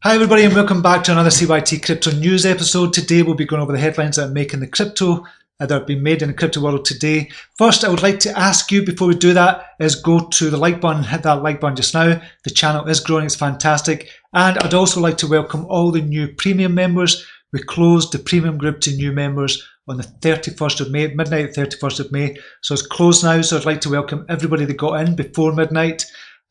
Hi everybody and welcome back to another CYT-Crypto news episode. Today we'll be going over the headlines that are making the crypto that have been made in the crypto world today. First, I would like to ask you before we do that is go to the like button, hit that like button just now. The channel is growing, it's fantastic. And I'd also like to welcome all the new premium members. We closed the premium group to new members on the 31st of May, midnight 31st of May. So it's closed now, so I'd like to welcome everybody that got in before midnight,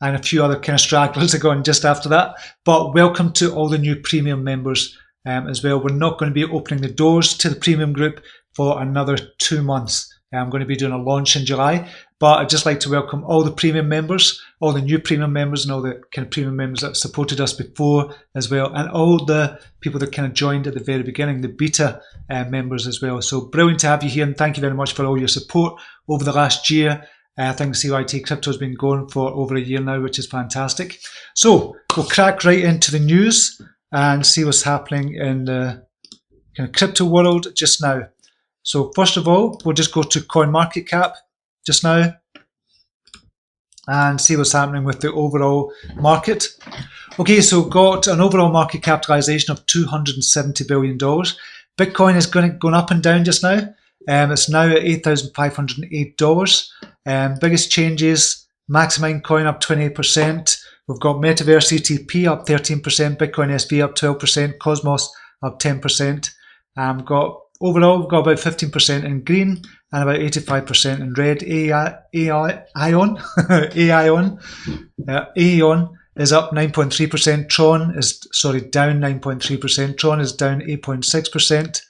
and a few other kind of stragglers that go in just after that. But welcome to all the new premium members as well. We're not going to be opening the doors to the premium group for another 2 months. I'm going to be doing a launch in July, but I'd just like to welcome all the premium members, all the new premium members, and all the kind of premium members that supported us before as well, and all the people that kind of joined at the very beginning, the beta members as well. So brilliant to have you here, and thank you very much for all your support over the last year. I think CYT Crypto has been going for over a year now, which is fantastic. So we'll crack right into the news and see what's happening in the kind of crypto world just now. So first of all, we'll just go to CoinMarketCap just now and see what's happening with the overall market. Okay, so got an overall market capitalization of $270 billion. Bitcoin is going up and down just now. It's now at $8,508. Biggest changes, Maximind coin up 28%. We've got Metaverse ETP up 13%, Bitcoin SV up 12%, Cosmos up 10%. Overall, we've got about 15% in green and about 85% in red. Aeon is up 9.3%. Tron is down 9.3%. Tron is down 8.6%.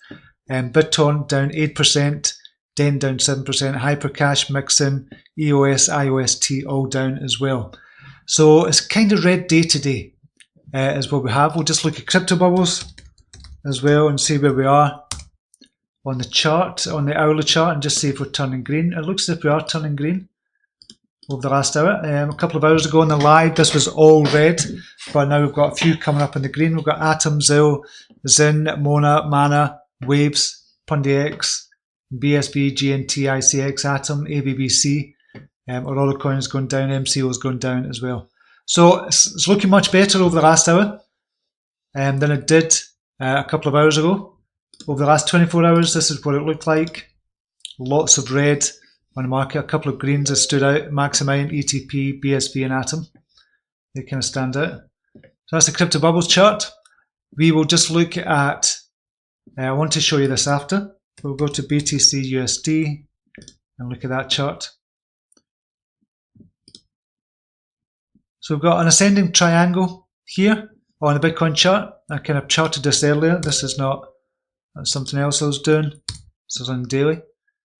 BitTorrent down 8%. Den down 7%, Hypercash, Mixin, EOS, IOST all down as well. So it's kind of red day today is what we have. We'll just look at crypto bubbles as well and see where we are on the chart, on the hourly chart, and just see if we're turning green. It looks as if we are turning green over the last hour. A couple of hours ago on the live, this was all red, but now we've got a few coming up in the green. We've got Atom, Zill, Zin, Mona, Mana, Waves, PundiX, BSB, GNT, ICX, Atom, ABBC, Aurora Coin is going down, MCO is going down as well. So it's looking much better over the last hour than it did a couple of hours ago. Over the last 24 hours, this is what it looked like. Lots of red on the market, a couple of greens that stood out, Maximind, ETP, BSB and Atom. They kind of stand out. So that's the crypto bubbles chart. We will just look at, I want to show you this after. We'll go to BTC USD and look at that chart. So we've got an ascending triangle here on the Bitcoin chart. I kind of charted this earlier. This is not something else I was doing. This is on daily.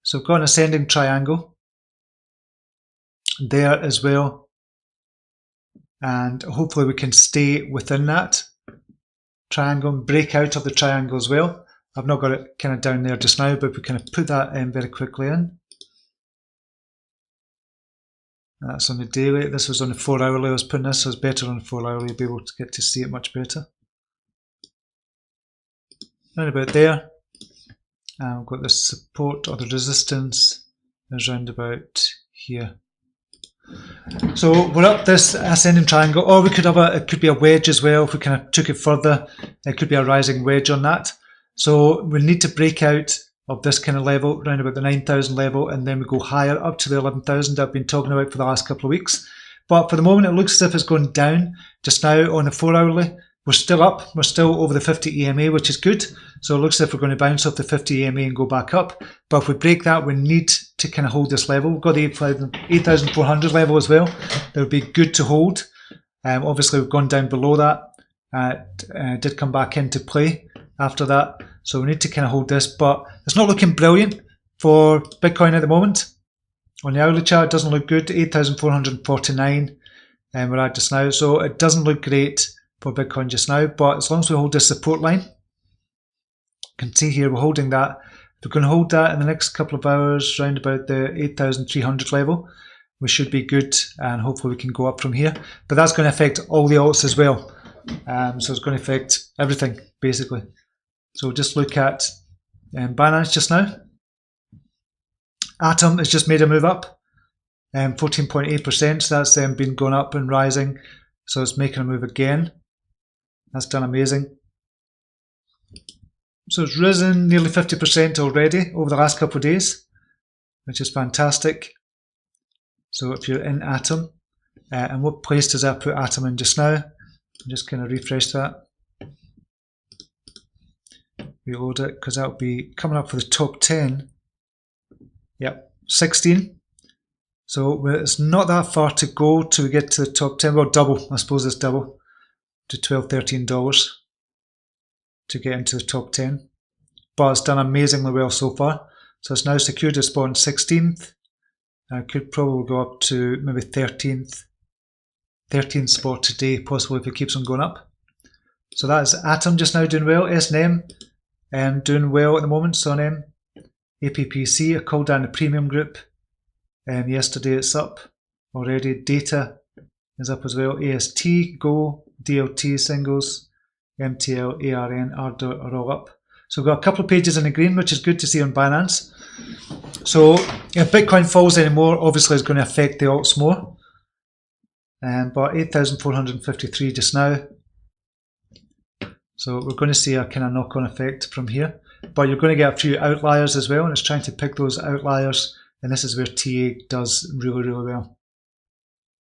So we've got an ascending triangle there as well. And hopefully we can stay within that triangle and break out of the triangle as well. I've not got it kind of down there just now, but we kind of put that in very quickly in. That's on the daily. This was on the 4 hourly. I was putting this, so it's better on the 4 hourly. You'll be able to get to see it much better. Around about there. And we've got the support or the resistance is round about here. So we're up this ascending triangle, or we could have it could be a wedge as well. If we kind of took it further, it could be a rising wedge on that. So we need to break out of this kind of level, around about the 9,000 level, and then we go higher up to the 11,000 that I've been talking about for the last couple of weeks. But for the moment, it looks as if it's going down just now on the 4 hourly. We're still up. We're still over the 50 EMA, which is good. So it looks as if we're going to bounce off the 50 EMA and go back up. But if we break that, we need to kind of hold this level. We've got the 8,400 level as well. That would be good to hold. Obviously, we've gone down below that. It did come back into play after that. So we need to kind of hold this, but it's not looking brilliant for Bitcoin at the moment. On the hourly chart, it doesn't look good. 8,449 we're at just now. So it doesn't look great for Bitcoin just now, but as long as we hold this support line, you can see here we're holding that. If we're going to hold that in the next couple of hours, around about the 8,300 level, we should be good, and hopefully we can go up from here. But that's going to affect all the alts as well. So it's going to affect everything, basically. So we'll just look at Binance just now. Atom has just made a move up, 14.8%. So that's been going up and rising. So it's making a move again. That's done amazing. So it's risen nearly 50% already over the last couple of days, which is fantastic. So if you're in Atom, and what place does that put Atom in just now? I'm just going to refresh that. Reload it, because that'll be coming up for the top 10. Yep, 16. So it's not that far to go to get to the top 10. Well, double, I suppose it's double to $12, $13 to get into the top 10. But it's done amazingly well so far. So it's now secured a spot in 16th. I could probably go up to maybe 13th spot today, possibly if it keeps on going up. So that is Atom just now doing well. S&M doing well at the moment. So on M. APPC, I called down the premium group. Yesterday it's up already. Data is up as well. AST, Go, DLT, Singles, MTL, ARN, Ardor are all up. So we've got a couple of pages in the green, which is good to see on Binance. So if Bitcoin falls anymore, obviously it's going to affect the alts more. But 8,453 just now. So we're going to see a kind of knock-on effect from here. But you're going to get a few outliers as well, and it's trying to pick those outliers. And this is where TA does really, really well.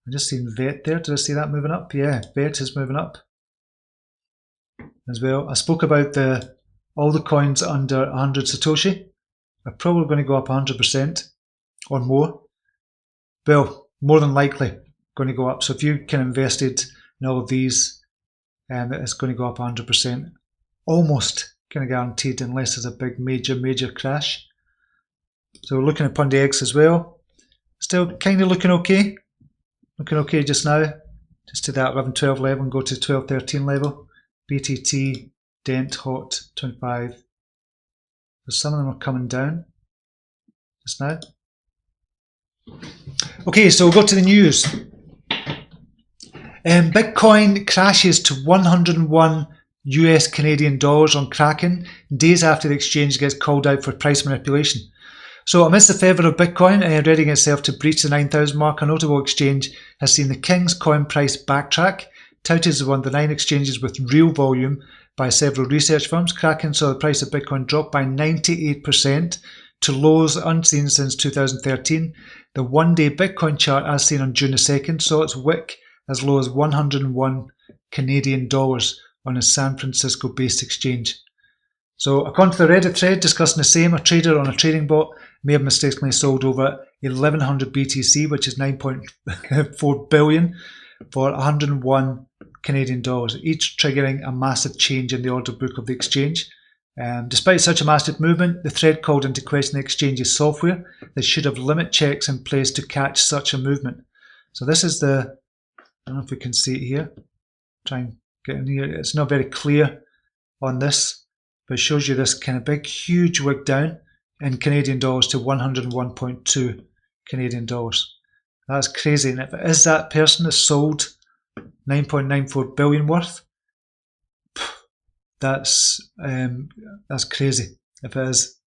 I just seen VET there. Did I see that moving up? Yeah, VET is moving up as well. I spoke about all the coins under 100 Satoshi are probably going to go up 100% or more. Well, more than likely going to go up. So if you can invested in all of these, it's going to go up 100%. Almost kind of guaranteed, unless there's a big major crash. So we're looking at PundiX as well. Still kind of looking okay. Looking okay just now. Just to that 11-12 level and go to 12-13 level. BTT, Dent, Hot, 25. So some of them are coming down just now. Okay, so we'll go to the news. Bitcoin crashes to 101 US Canadian dollars on Kraken days after the exchange gets called out for price manipulation. So amidst the fervour of Bitcoin readying itself to breach the 9,000 mark, a notable exchange has seen the King's coin price backtrack. Touted as one of the 9 exchanges with real volume by several research firms, Kraken saw the price of Bitcoin drop by 98% to lows unseen since 2013. The one-day Bitcoin chart, as seen on June the 2nd, saw its wick as low as 101 Canadian dollars on a San Francisco-based exchange. So according to the Reddit thread discussing the same, a trader on a trading bot may have mistakenly sold over 1,100 BTC, which is 9.4 billion, for 101 Canadian dollars, each triggering a massive change in the order book of the exchange. Despite such a massive movement, the thread called into question the exchange's software that should have limit checks in place to catch such a movement. So this is the, I don't know if we can see it here, try and get in here, it's not very clear on this, but it shows you this kind of big, huge wick down in Canadian dollars to 101.2 Canadian dollars. That's crazy, and if it is that person that sold 9.94 billion worth, that's crazy if it is.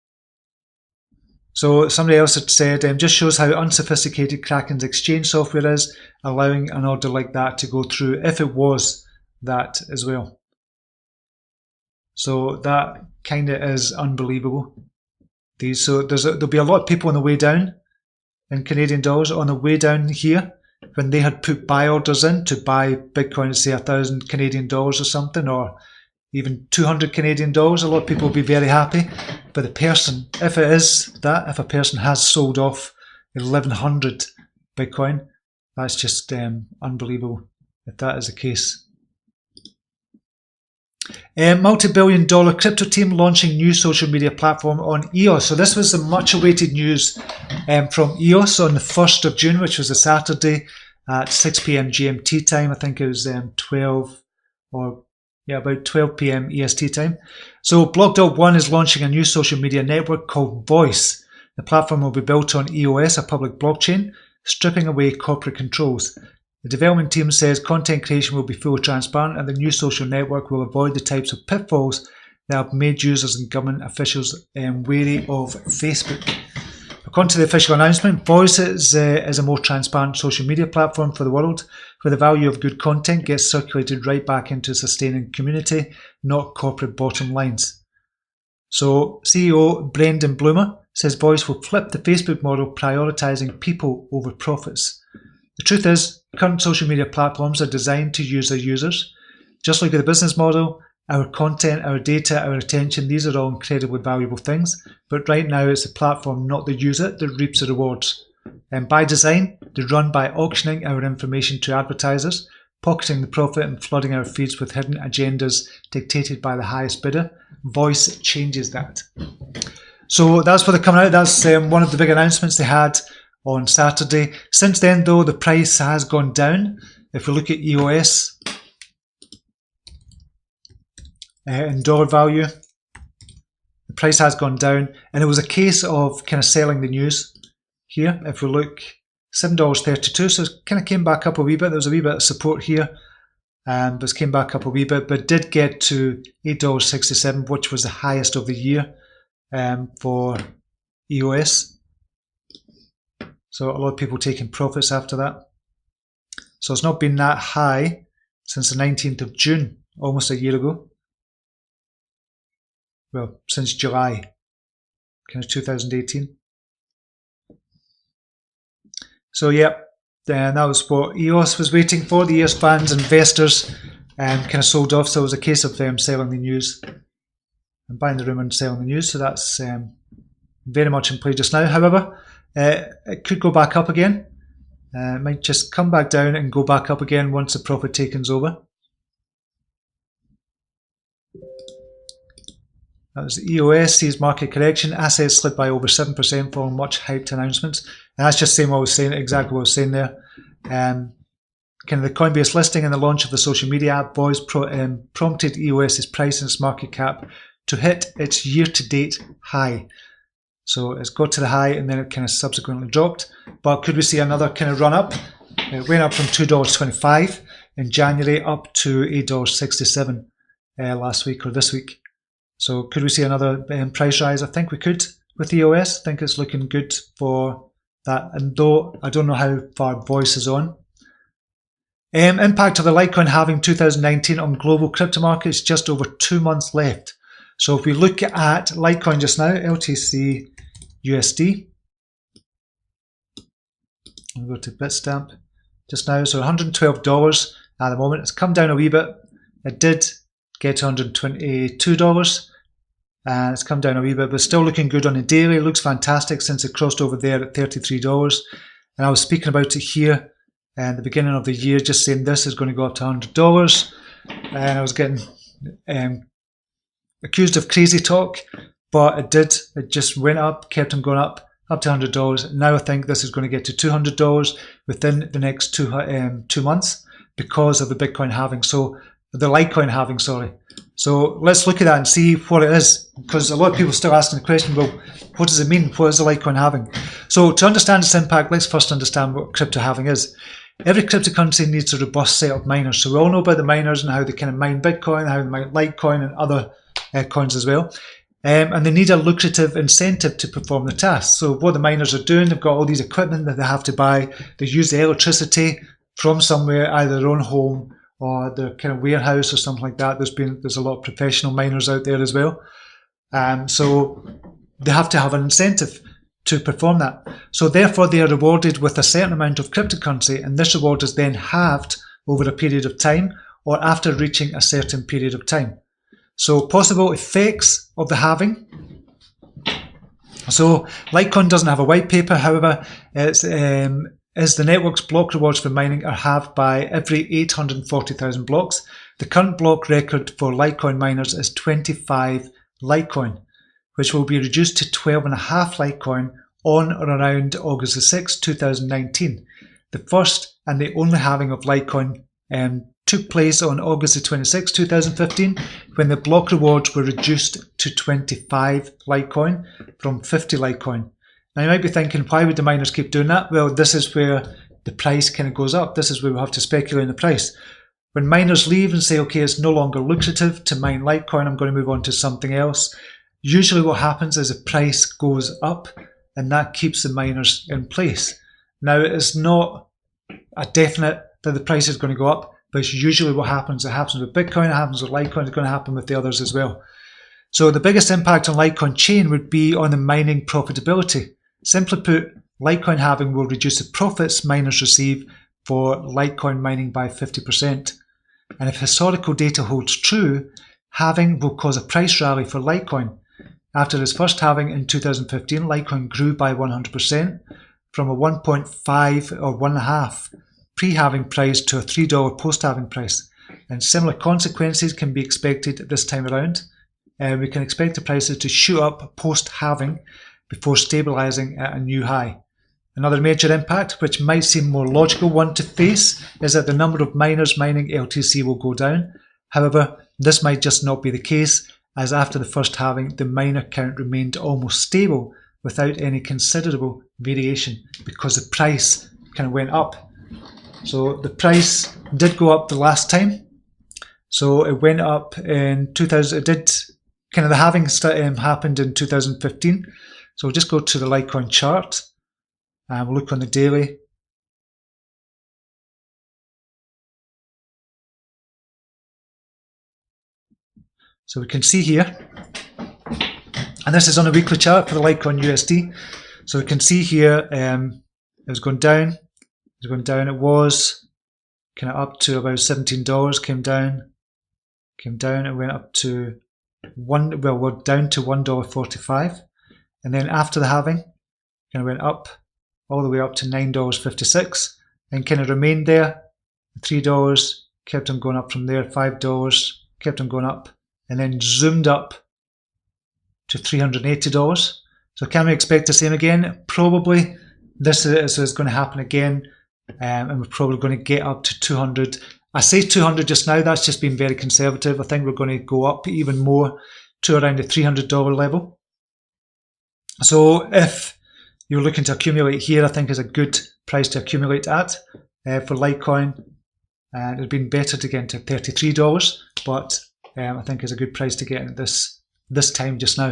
So somebody else had said, just shows how unsophisticated Kraken's exchange software is, allowing an order like that to go through if it was that as well. So that kind of is unbelievable. So there'll be a lot of people on the way down in Canadian dollars on the way down here when they had put buy orders in to buy Bitcoin at say 1,000 Canadian dollars or something, or even 200 Canadian dollars. A lot of people will be very happy. But the person, if it is that, if a person has sold off 1,100 Bitcoin, that's just unbelievable if that is the case. Multi-billion dollar crypto team launching new social media platform on EOS. So this was the much awaited news from EOS on the 1st of June, which was a Saturday at 6 p.m. GMT time. I think it was about 12 p.m. EST time. So Blog.one is launching a new social media network called Voice. The platform will be built on EOS, a public blockchain, stripping away corporate controls. The development team says content creation will be fully transparent and the new social network will avoid the types of pitfalls that have made users and government officials wary of Facebook. According to the official announcement, Voice is a more transparent social media platform for the world, where the value of good content gets circulated right back into a sustaining community, not corporate bottom lines. So CEO Brendan Bloomer says Voice will flip the Facebook model, prioritizing people over profits. The truth is, current social media platforms are designed to use their users. Just like the business model, our content, our data, our attention, these are all incredibly valuable things. But right now it's the platform, not the user, that reaps the rewards. And by design, they run by auctioning our information to advertisers, pocketing the profit and flooding our feeds with hidden agendas dictated by the highest bidder. Voice changes that. So that's what they're coming out. That's one of the big announcements they had on Saturday. Since then, though, the price has gone down. If we look at EOS in dollar value, the price has gone down, and it was a case of kind of selling the news here. If we look, $7.32, so it kind of came back up a wee bit. There was a wee bit of support here, but it came back up a wee bit, but did get to $8.67, which was the highest of the year for EOS. So a lot of people taking profits after that. So it's not been that high since the 19th of June, almost a year ago. Well, since July, kind of 2018. So yeah, that was what EOS was waiting for. The EOS fans, investors, kind of sold off. So it was a case of them selling the news and buying the rumor and selling the news. So that's very much in play just now. However, it could go back up again. It might just come back down and go back up again once the profit taken's over. That was EOS sees market correction. Assets slid by over 7% following much hyped announcements. And that's just saying what I was saying, exactly what I was saying there. Kind of the Coinbase listing and the launch of the social media app Voice prompted EOS's price and its market cap to hit its year-to-date high. So it's got to the high and then it kind of subsequently dropped. But could we see another kind of run up? It went up from $2.25 in January up to $8.67 last week or this week. So could we see another price rise? I think we could with EOS. I think it's looking good for that. And though I don't know how far Voice is on. Impact of the Litecoin halving 2019 on global crypto markets, just over 2 months left. So if we look at Litecoin just now, LTC USD, I'll go to Bitstamp just now. So $112 at the moment. It's come down a wee bit. It did get to $122 and it's come down a wee bit, but still looking good on the daily. It looks fantastic since it crossed over there at $33. And I was speaking about it here at the beginning of the year, just saying this is going to go up to $100, and I was getting accused of crazy talk, but it did. It just went up, kept on going up to $100. Now I think this is going to get to $200 within the next two months because of the Bitcoin halving. So the Litecoin halving, sorry. So let's look at that and see what it is, because a lot of people are still asking the question, well, what does it mean? What is the Litecoin halving? So to understand its impact, let's first understand what crypto halving is. Every cryptocurrency needs a robust set of miners. So we all know about the miners and how they kind of mine Bitcoin, how they mine Litecoin and other coins as well. And they need a lucrative incentive to perform the task. So what the miners are doing, they've got all these equipment that they have to buy. They use the electricity from somewhere, either their own home or their kind of warehouse or something like that. There's a lot of professional miners out there as well. So they have to have an incentive to perform that. So therefore they are rewarded with a certain amount of cryptocurrency, and this reward is then halved over a period of time or after reaching a certain period of time. So possible effects of the halving. So Litecoin doesn't have a white paper, however, as the network's block rewards for mining are halved by every 840,000 blocks. The current block record for Litecoin miners is 25 Litecoin, which will be reduced to 12.5 Litecoin on or around August the 6th, 2019. The first and the only halving of Litecoin took place on August the 26th, 2015, when the block rewards were reduced to 25 Litecoin from 50 Litecoin. Now you might be thinking, why would the miners keep doing that? Well, this is where the price kind of goes up. This is where we have to speculate on the price. When miners leave and say, okay, it's no longer lucrative to mine Litecoin, I'm going to move on to something else. Usually what happens is the price goes up and that keeps the miners in place. Now, it's not a definite that the price is going to go up, but it's usually what happens. It happens with Bitcoin, it happens with Litecoin, it's going to happen with the others as well. So the biggest impact on Litecoin chain would be on the mining profitability. Simply put, Litecoin halving will reduce the profits miners receive for Litecoin mining by 50%. And if historical data holds true, halving will cause a price rally for Litecoin. After its first halving in 2015, Litecoin grew by 100%, from a 1.5 or 1.5 pre-halving price to a $3 post-halving price. And similar consequences can be expected this time around. We can expect the prices to shoot up post-halving before stabilising at a new high. Another major impact, which might seem more logical one to face, is that the number of miners mining LTC will go down. However, this might just not be the case, as after the first halving, the miner count remained almost stable without any considerable variation because the price kind of went up. So the price did go up the last time. So it went up in 2000, it did, kind of the halving happened in 2015. So we'll just go to the Litecoin chart and we'll look on the daily. So we can see here, and this is on a weekly chart for the Litecoin USD. So we can see here it was going down, it was kind of up to about $17, came down, it went up to we're down to $1.45, and then after the halving, kind of went up all the way up to $9.56, and kind of remained there. $3 kept on going up from there, $5 kept on going up, and then zoomed up to $380. So can we expect the same again? Probably. This is going to happen again, and we're probably going to get up to 200. I say 200 just now, that's just been very conservative. I think we're going to go up even more to around the $300 level. So if you're looking to accumulate here, I think is a good price to accumulate at. For Litecoin, it would have been better to get into $33, but I think is a good price to get at this time just now.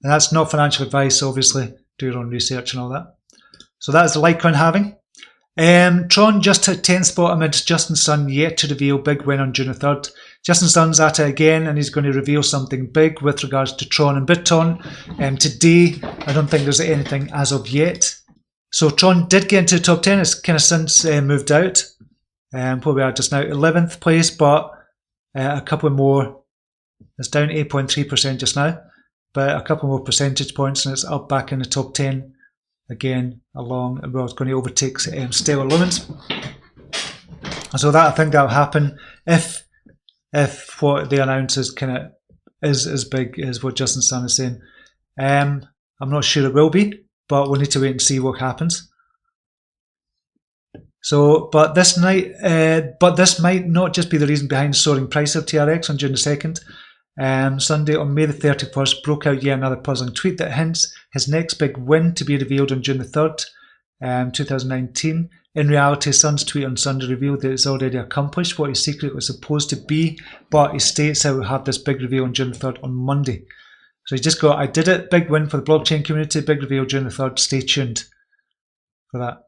And that's not financial advice, obviously. Do your own research and all that. So that's the Litecoin halving. Tron just hit 10th spot amidst Justin Sun yet to reveal big win on June the 3rd. Justin Sun's at it again, and he's going to reveal something big with regards to Tron and BitTron. Today, I don't think there's anything as of yet. So Tron did get into the top 10. It's kind of since moved out. Where we are just now, 11th place, but a couple more. It's down 8.3% just now, but a couple more percentage points, and it's up back in the top 10 again. It's going to overtake Stellar Lumens. So that, I think that'll happen if what they announce is kind of is as big as what Justin Sun is saying. I'm not sure it will be, but we'll need to wait and see what happens. So, but this might not just be the reason behind the soaring price of TRX on June the 2nd. Sunday on May the 31st broke out yet another puzzling tweet that hints his next big win to be revealed on June the 3rd, 2019. In reality, Sun's tweet on Sunday revealed that it's already accomplished what his secret was supposed to be, but he states how we'll have this big reveal on June the 3rd on Monday. So he just got, I did it, big win for the blockchain community, big reveal June the 3rd, stay tuned for that.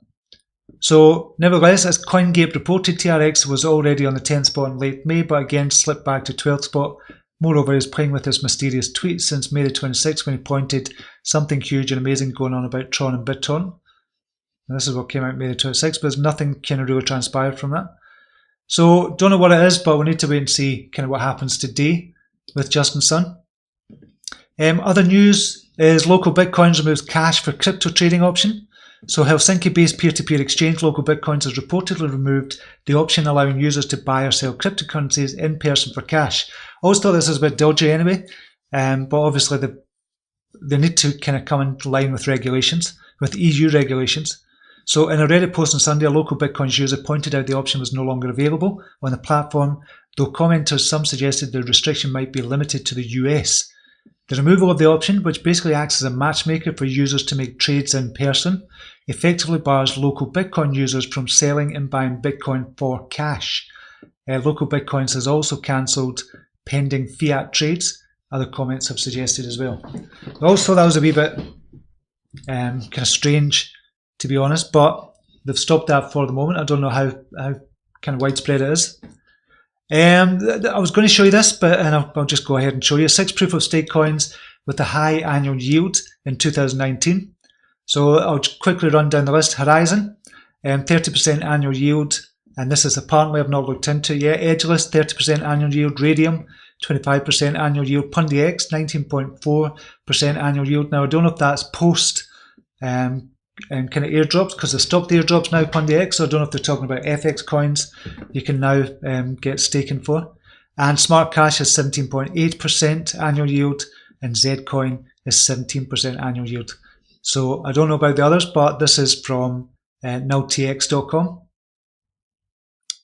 So, nevertheless, as CoinGate reported, TRX was already on the 10th spot in late May, but again slipped back to 12th spot. Moreover, he's playing with this mysterious tweet since May the 26th when he pointed something huge and amazing going on about Tron and BitTron. And this is what came out May the 26th, but there's nothing kind of really transpired from that. So, don't know what it is, but we need to wait and see kind of what happens today with Justin Sun. Other news is local Bitcoins removes cash for crypto trading option. So Helsinki-based peer-to-peer exchange Local Bitcoins has reportedly removed the option allowing users to buy or sell cryptocurrencies in person for cash. I always thought this was a bit dodgy anyway, but obviously they need to kind of come in line with regulations, with EU regulations. So in a Reddit post on Sunday, a Local Bitcoins user pointed out the option was no longer available on the platform, though commenters some suggested the restriction might be limited to the US. The removal of the option, which basically acts as a matchmaker for users to make trades in person, effectively bars local Bitcoin users from selling and buying Bitcoin for cash. Local Bitcoins has also cancelled pending fiat trades, other comments have suggested as well. Also, that was a wee bit kind of strange, to be honest, but they've stopped that for the moment. I don't know how kind of widespread it is. I was going to show you this, but I'll just go ahead and show you 6 proof of stake coins with a high annual yield in 2019. So I'll just quickly run down the list. Horizon, 30% annual yield, and this is apparently I've not looked into yet. Edgeless, 30% annual yield. Radium, 25% annual yield. PundiX, 19.4% annual yield. Now I don't know if that's post and kind of airdrops, because they stopped the airdrops now, PundiX, so I don't know if they're talking about FX coins you can now get staking for. And Smart Cash is 17.8% annual yield, and Zcoin is 17% annual yield. So I don't know about the others, but this is from nulltx.com.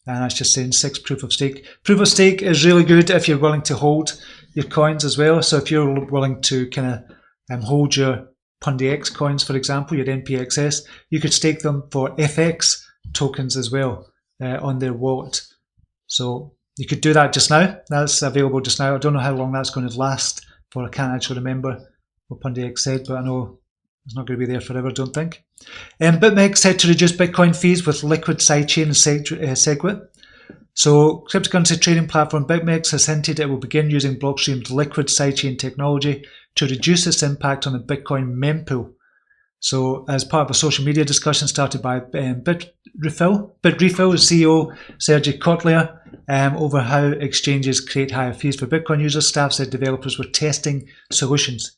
And that's just saying 6 proof of stake. Proof of stake is really good if you're willing to hold your coins as well. So if you're willing to kind of hold your PundiX coins, for example, your NPXS, you could stake them for FX tokens as well on their wallet. So you could do that just now. That's available just now. I don't know how long that's going to last for. I can't actually remember what PundiX said, but I know it's not going to be there forever, I don't think. BitMEX said to reduce Bitcoin fees with liquid sidechain and SegWit. So cryptocurrency trading platform BitMEX has hinted it will begin using Blockstream's liquid sidechain technology to reduce its impact on the Bitcoin mempool. So as part of a social media discussion started by Bitrefill CEO Sergey Kotler over how exchanges create higher fees for Bitcoin users, staff said developers were testing solutions.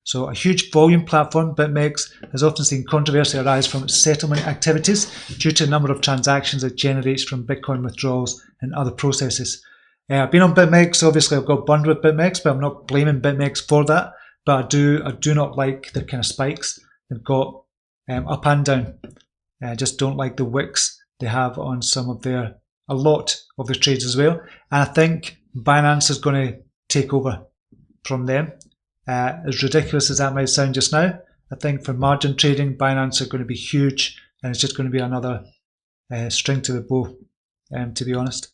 So a huge volume platform, BitMEX has often seen controversy arise from its settlement activities due to the number of transactions it generates from Bitcoin withdrawals and other processes. I've been on BitMEX, obviously I've got burned with BitMEX, but I'm not blaming BitMEX for that. But I do not like the kind of spikes they've got up and down. I just don't like the wicks they have on a lot of their trades as well. And I think Binance is going to take over from them. As ridiculous as that might sound just now, I think for margin trading, Binance are going to be huge, and it's just going to be another string to the bow, to be honest.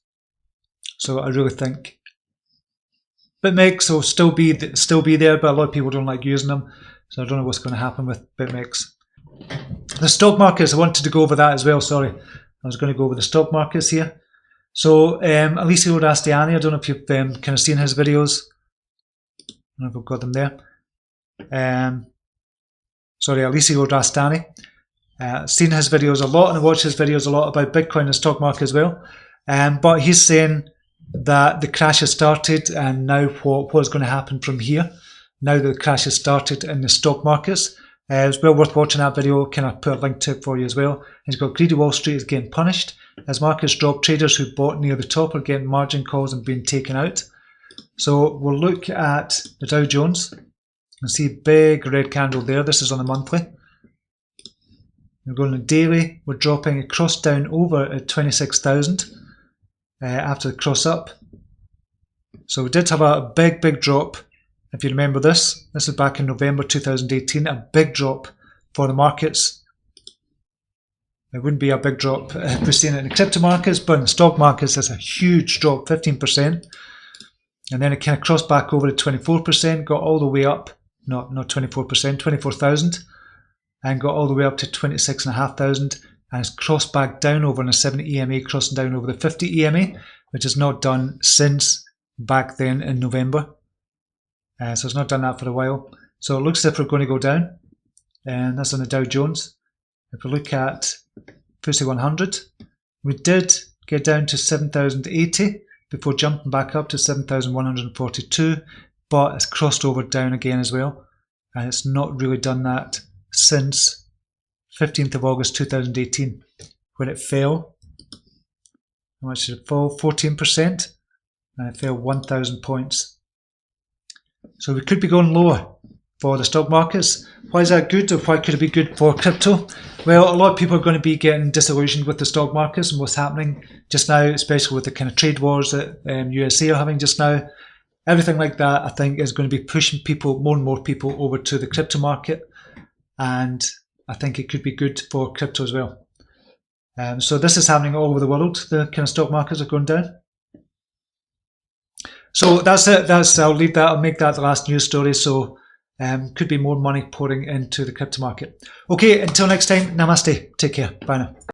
So I really think BitMEX will still be there, but a lot of people don't like using them, so I don't know what's going to happen with BitMEX. The stock markets, I wanted to go over that as well, sorry. I was going to go over the stock markets here. So Alessio Rastiani, I don't know if you've kind of seen his videos. I don't know if I've got them there. Sorry, Alessio Rastani. Seen his videos a lot, and I watch his videos a lot about Bitcoin and stock market as well. But he's saying that the crash has started, and now what is going to happen from here? Now that the crash has started in the stock markets. It's well worth watching that video. Can I put a link to it for you as well? He's got greedy Wall Street is getting punished. As markets drop, traders who bought near the top are getting margin calls and being taken out. So we'll look at the Dow Jones and see a big red candle there. This is on the monthly. We're going to daily. We're dropping across down over at 26,000 after the cross up. So we did have a big drop. If you remember this is back in November 2018, a big drop for the markets. It wouldn't be a big drop if we're seeing it in the crypto markets, but in the stock markets, it's a huge drop, 15%. And then it kind of crossed back over to 24%, got all the way up, not 24%, 24,000, and got all the way up to 26,500, and it's crossed back down over on a 70 EMA, crossing down over the 50 EMA, which is not done since back then in November. So it's not done that for a while. So it looks as if we're going to go down, and that's on the Dow Jones. If we look at FTSE 100, we did get down to 7,080 before jumping back up to 7,142, but it's crossed over down again as well, and it's not really done that since 15th of August 2018 when it fell. How much did it fall? 14%, and it fell 1,000 points. So we could be going lower for the stock markets. Why is that good, or why could it be good for crypto? Well, a lot of people are going to be getting disillusioned with the stock markets and what's happening just now, especially with the kind of trade wars that USA are having just now. Everything like that, I think, is going to be pushing more and more people over to the crypto market, and I think it could be good for crypto as well. So this is happening all over the world. The kind of stock markets are going down. So that's it. I'll leave that. I'll make that the last news story. So could be more money pouring into the crypto market. Okay, until next time, namaste. Take care. Bye now.